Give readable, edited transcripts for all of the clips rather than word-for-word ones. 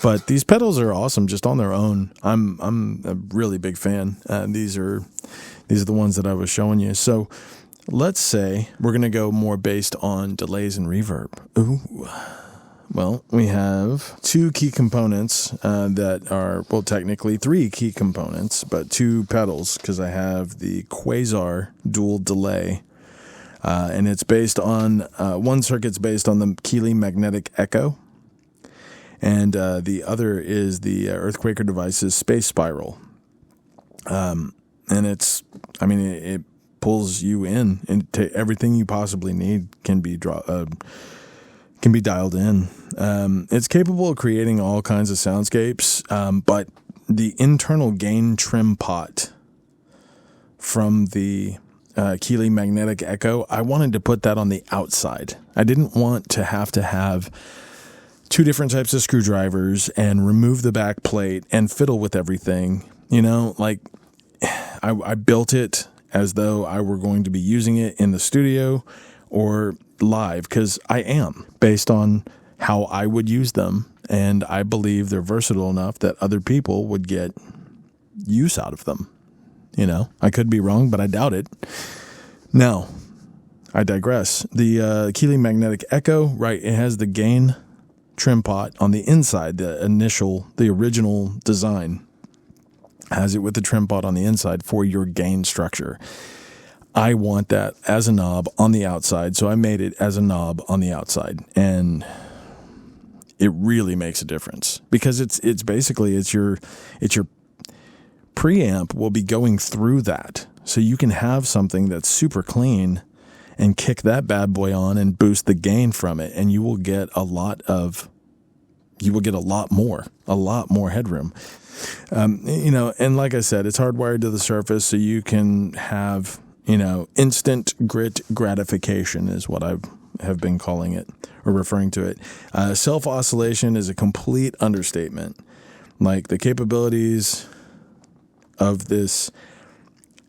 But these pedals are awesome just on their own. I'm a really big fan. These are the ones that I was showing you. So let's say we're going to go more based on delays and reverb. Ooh. Well, we have two key components that are, well, technically three key components, but two pedals, because I have the Quasar dual delay, and it's based on, one circuit's based on the Keeley magnetic echo, and the other is the Earthquaker Devices Space Spiral. And it pulls you in, and everything you possibly need can be dialed in. It's capable of creating all kinds of soundscapes, but the internal gain trim pot from the Keeley magnetic echo, I wanted to put that on the outside. I didn't want to have two different types of screwdrivers and remove the back plate and fiddle with everything. I built it as though I were going to be using it in the studio or live, because I am, based on how I would use them, and I believe they're versatile enough that other people would get use out of them. I could be wrong, but I doubt it. Now, I digress. The Keeley magnetic echo, right, it has the gain trim pot on the inside. The original design has it with the trim pot on the inside for your gain structure. I want that as a knob on the outside, so I made it as a knob on the outside, and it really makes a difference, because it's your preamp will be going through that, so you can have something that's super clean and kick that bad boy on and boost the gain from it, and you will get a lot more headroom. And like I said, it's hardwired to the surface, so you can have, instant grit gratification is what I have been calling it, or referring to it. Self-oscillation is a complete understatement. Like, the capabilities of this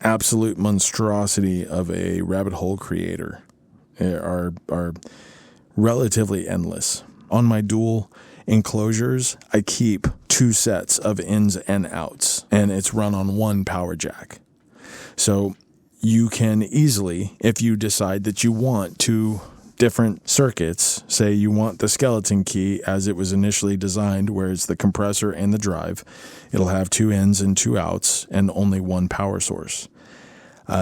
absolute monstrosity of a rabbit hole creator are relatively endless. On my dual enclosures, I keep two sets of ins and outs, and it's run on one power jack. So you can easily, if you decide that you want two different circuits, say you want the skeleton key as it was initially designed, where it's the compressor and the drive, it'll have two ins and two outs and only one power source,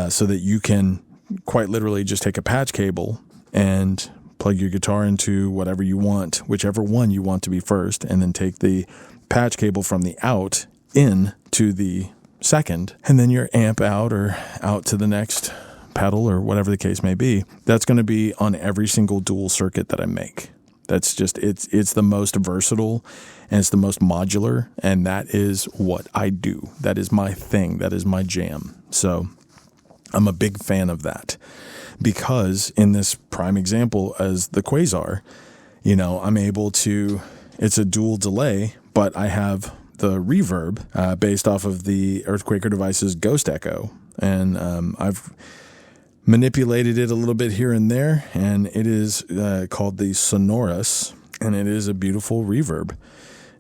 so that you can quite literally just take a patch cable and plug your guitar into whatever you want, whichever one you want to be first, and then take the patch cable from the out in to the second, and then your amp out or out to the next pedal, or whatever the case may be. That's going to be on every single dual circuit that I make. That's just, it's the most versatile, and it's the most modular, and that is what I do. That is my thing. That is my jam. So I'm a big fan of that, because in this prime example as the Quasar, I'm able to, it's a dual delay, but I have the reverb based off of the Earthquaker Devices Ghost Echo, and I've manipulated it a little bit here and there, and it is called the Sonorus, and it is a beautiful reverb.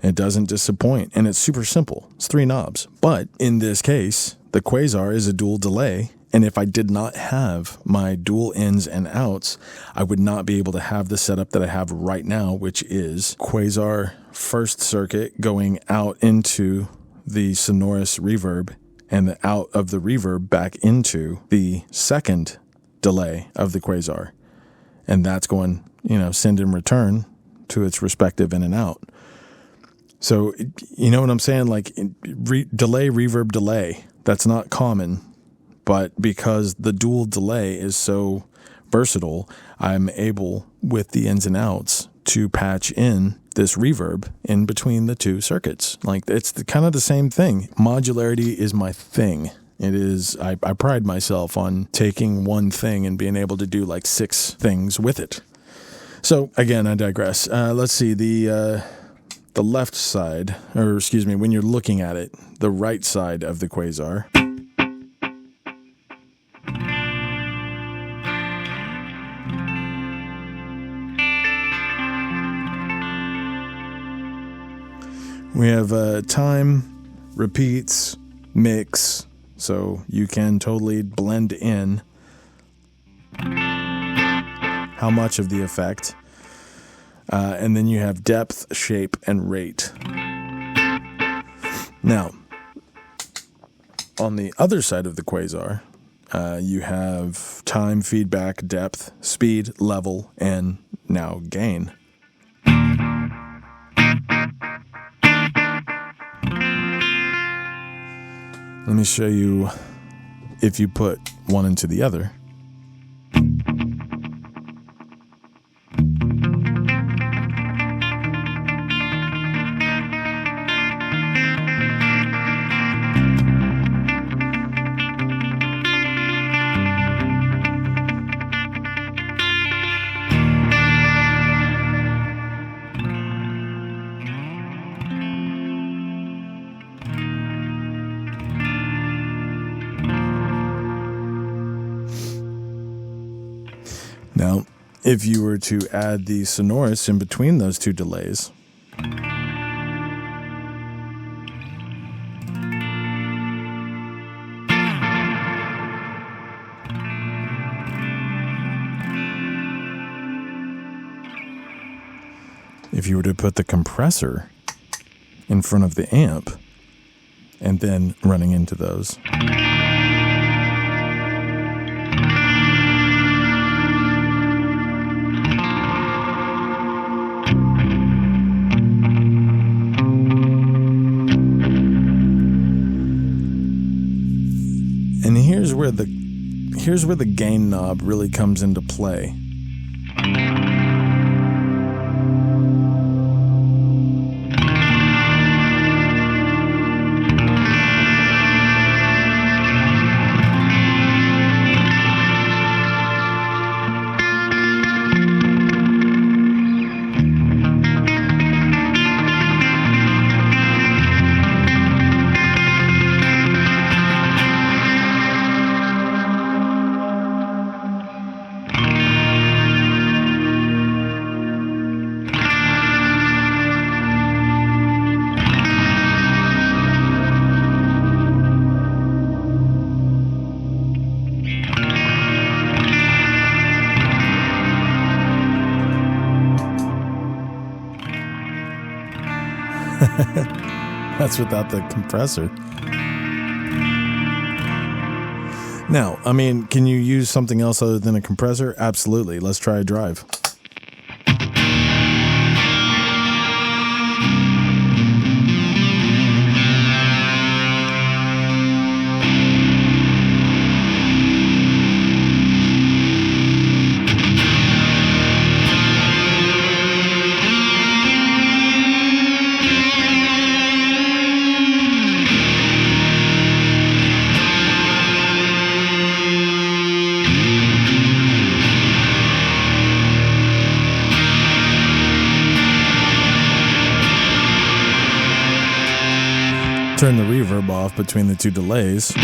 It doesn't disappoint, and it's super simple. It's three knobs, but in this case, the Quasar is a dual delay, and if I did not have my dual ins and outs, I would not be able to have the setup that I have right now, which is Quasar first circuit going out into the Sonorus reverb, and the out of the reverb back into the second delay of the Quasar. And that's going, send and return to its respective in and out. So, you know what I'm saying? Like, delay, reverb, delay. That's not common. But because the dual delay is so versatile, I'm able, with the ins and outs, to patch in this reverb in between the two circuits. Like, it's kind of the same thing. Modularity is my thing. It is, I pride myself on taking one thing and being able to do like 6 things with it. So again, I digress. Let's see, the left side, or excuse me, when you're looking at it, the right side of the Quasar. We have time, repeats, mix, so you can totally blend in how much of the effect. And then you have depth, shape, and rate. Now, on the other side of the Quasar, you have time, feedback, depth, speed, level, and now gain. Let me show you if you put one into the other. Now, if you were to add the Sonorus in between those two delays, if you were to put the compressor in front of the amp and then running into those, and here's where the gain knob really comes into play. That's without the compressor. Now, I mean, can you use something else other than a compressor? Absolutely. Let's try a drive. Turn the reverb off between the two delays.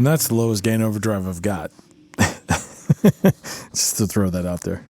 that's the lowest gain overdrive I've got. Just to throw that out there.